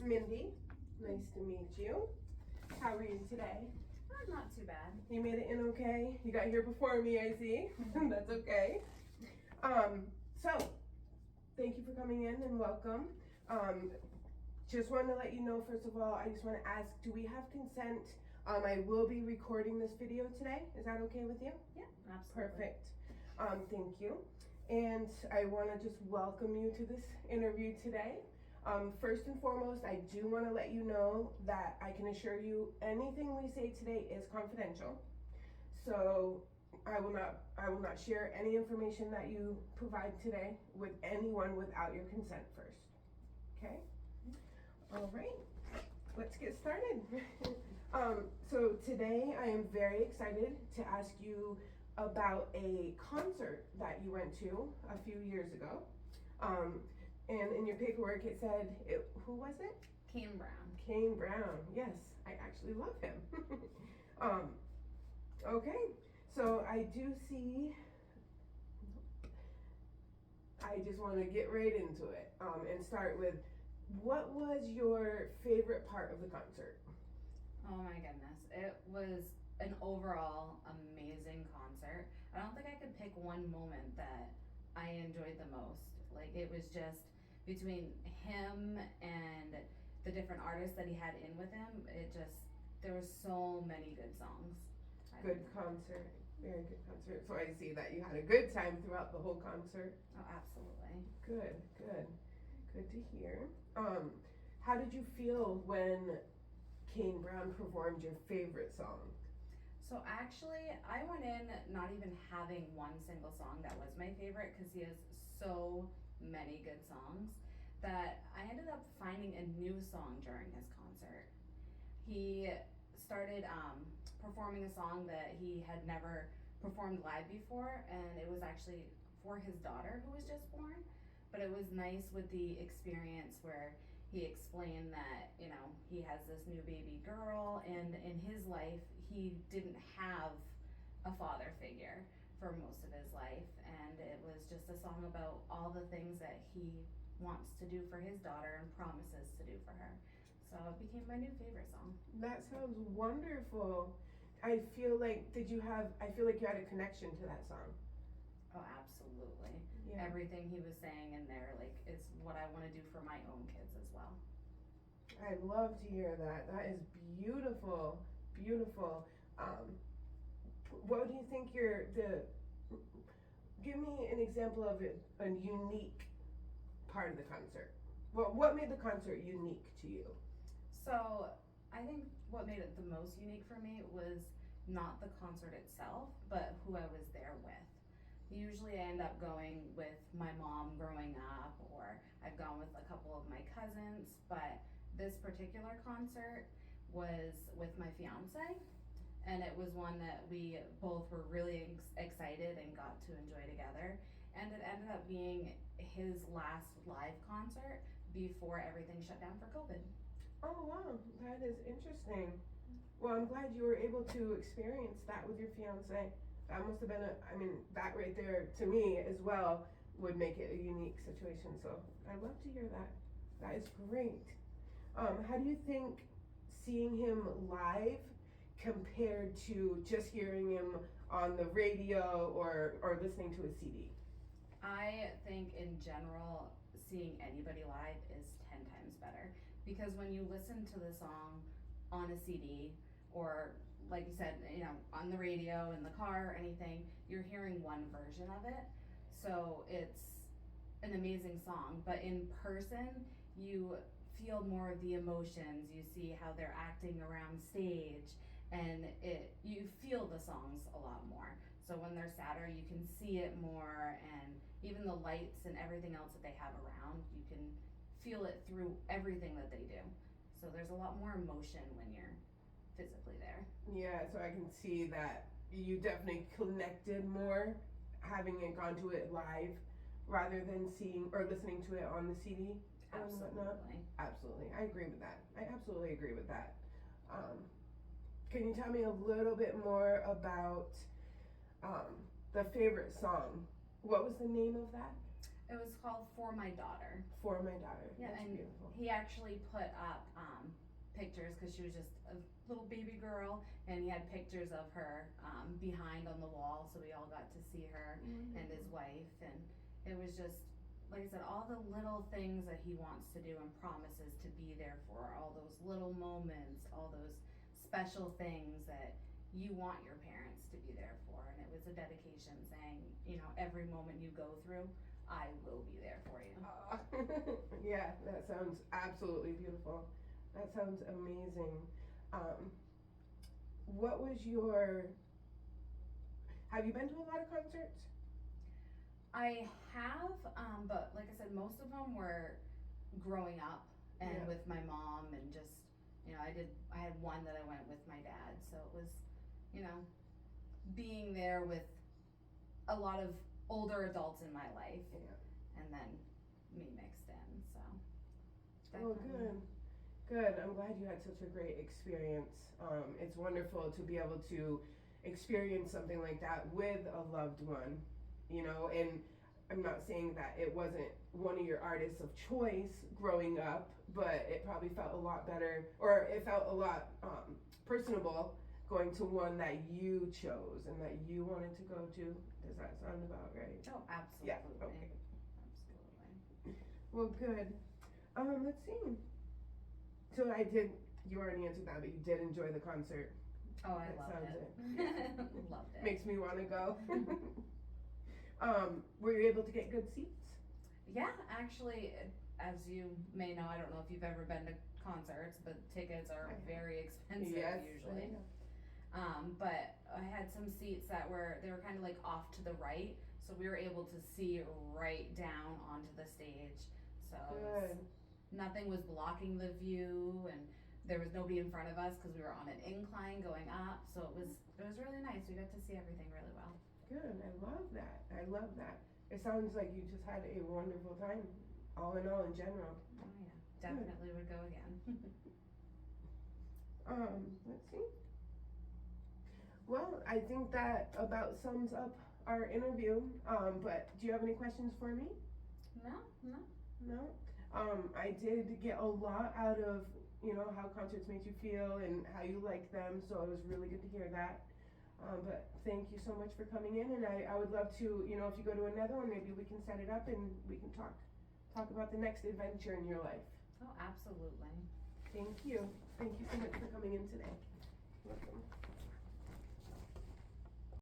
Mindy. Nice to meet you. How are you today? Not too bad. You made it in okay? You got here before me, I see. That's okay. So, thank you for coming in and welcome. Just want to let you know, first of all, I just want to ask, do we have consent? I will be recording this video today. Is that okay with you? Yeah, absolutely. Perfect. Thank you. And I want to just welcome you to this interview today. First and foremost, I do want to let you know that I can assure you anything we say today is confidential. So I will not share any information that you provide today with anyone without your consent first. Okay? All right. Let's get started. So today I am very excited to ask you about a concert that you went to a few years ago. And in your paperwork it said, who was it? Kane Brown. Kane Brown, yes, I actually love him. Okay, so I do see, I just want to get right into it and start with, what was your favorite part of the concert? Oh my goodness. It was an overall amazing concert. I don't think I could pick one moment that I enjoyed the most. Like, it was just between him and the different artists that he had in with him, there were so many good songs. Good concert, very good concert. So I see that you had a good time throughout the whole concert. Oh, absolutely. Good to hear. How did you feel when Kane Brown performed your favorite song? So actually, I went in not even having one single song that was my favorite, because he has so many good songs, that I ended up finding a new song during his concert. He started performing a song that he had never performed live before, and it was actually for his daughter who was just born. But it was nice with the experience where he explained that, he has this new baby girl, and in his life he didn't have a father figure for most of his life, and it was just a song about all the things that he wants to do for his daughter and promises to do for her. So it became my new favorite song. That sounds wonderful. I feel like you had a connection to that song. Oh, absolutely. Yeah. Everything he was saying in there, it's what I want to do for my own kids as well. I'd love to hear that. That is beautiful, beautiful. What do you think give me an example of a unique part of the concert. What made the concert unique to you? So I think what made it the most unique for me was not the concert itself, but who I was there with. Usually I end up going with my mom growing up, or I've gone with a couple of my cousins, but this particular concert was with my fiance, and it was one that we both were really excited and got to enjoy together, and it ended up being his last live concert before everything shut down for COVID. Oh wow, that is interesting. Well, I'm glad you were able to experience that with your fiance. That must have been that right there to me as well would make it a unique situation. So I'd love to hear that. That is great. How do you think seeing him live compared to just hearing him on the radio or listening to a CD? I think in general, seeing anybody live is 10 times better, because when you listen to the song on a CD, or like you said, on the radio, in the car, or anything, you're hearing one version of it. So it's an amazing song, but in person, you feel more of the emotions. You see how they're acting around stage, and you feel the songs a lot more. So when they're sadder, you can see it more, and even the lights and everything else that they have around, you can feel it through everything that they do. So there's a lot more emotion when you're physically there. Yeah, so I can see that you definitely connected more having it gone to it live rather than seeing or listening to it on the CD. Absolutely. Absolutely, I agree with that. I absolutely agree with that. Can you tell me a little bit more about the favorite song? What was the name of that? It was called For My Daughter. For My Daughter. Yeah, That's and beautiful. he actually put up pictures because she was just a little baby girl, and he had pictures of her behind on the wall, so we all got to see her and his wife, and it was just, like I said, all the little things that he wants to do and promises to be there for, all those little moments, all those special things that you want your parents to be there for, and it was a dedication saying, you know, every moment you go through, I will be there for you. Yeah, that sounds absolutely beautiful. That sounds amazing. What was have you been to a lot of concerts? I have, but like I said, most of them were growing up and Yeah. with my mom, and just, you know, I had one that I went with my dad, so it was, you know, being there with a lot of older adults in my life, Yeah. and then me mixed in, so. Oh, definitely. good. I'm glad you had such a great experience. It's wonderful to be able to experience something like that with a loved one, you know, and I'm not saying that it wasn't one of your artists of choice growing up, but it probably felt a lot better, or it felt a lot personable going to one that you chose and that you wanted to go to. Does that sound about right? Oh, absolutely. Yeah, okay. Absolutely. Well, good. Let's see. So you already answered that, but you did enjoy the concert. Oh, I That loved sounds it. Loved it. Makes me wanna go. Were you able to get good seats? Yeah, actually, as you may know, I don't know if you've ever been to concerts, but tickets are very expensive usually. But I had some seats they were kind of like off to the right, so we were able to see right down onto the stage. So Good. nothing was blocking the view, and there was nobody in front of us because we were on an incline going up. So it was really nice. We got to see everything really well. Good. I love that. It sounds like you just had a wonderful time, all in all, in general. Oh yeah, definitely would go again. Let's see. Well, I think that about sums up our interview. But do you have any questions for me? No. No? I did get a lot out of, you know, how concerts made you feel and how you like them, so it was really good to hear that. But thank you so much for coming in, and I would love to, you know, if you go to another one, maybe we can set it up and we can talk about the next adventure in your life. Oh, absolutely. Thank you. Thank you so much for coming in today. Welcome.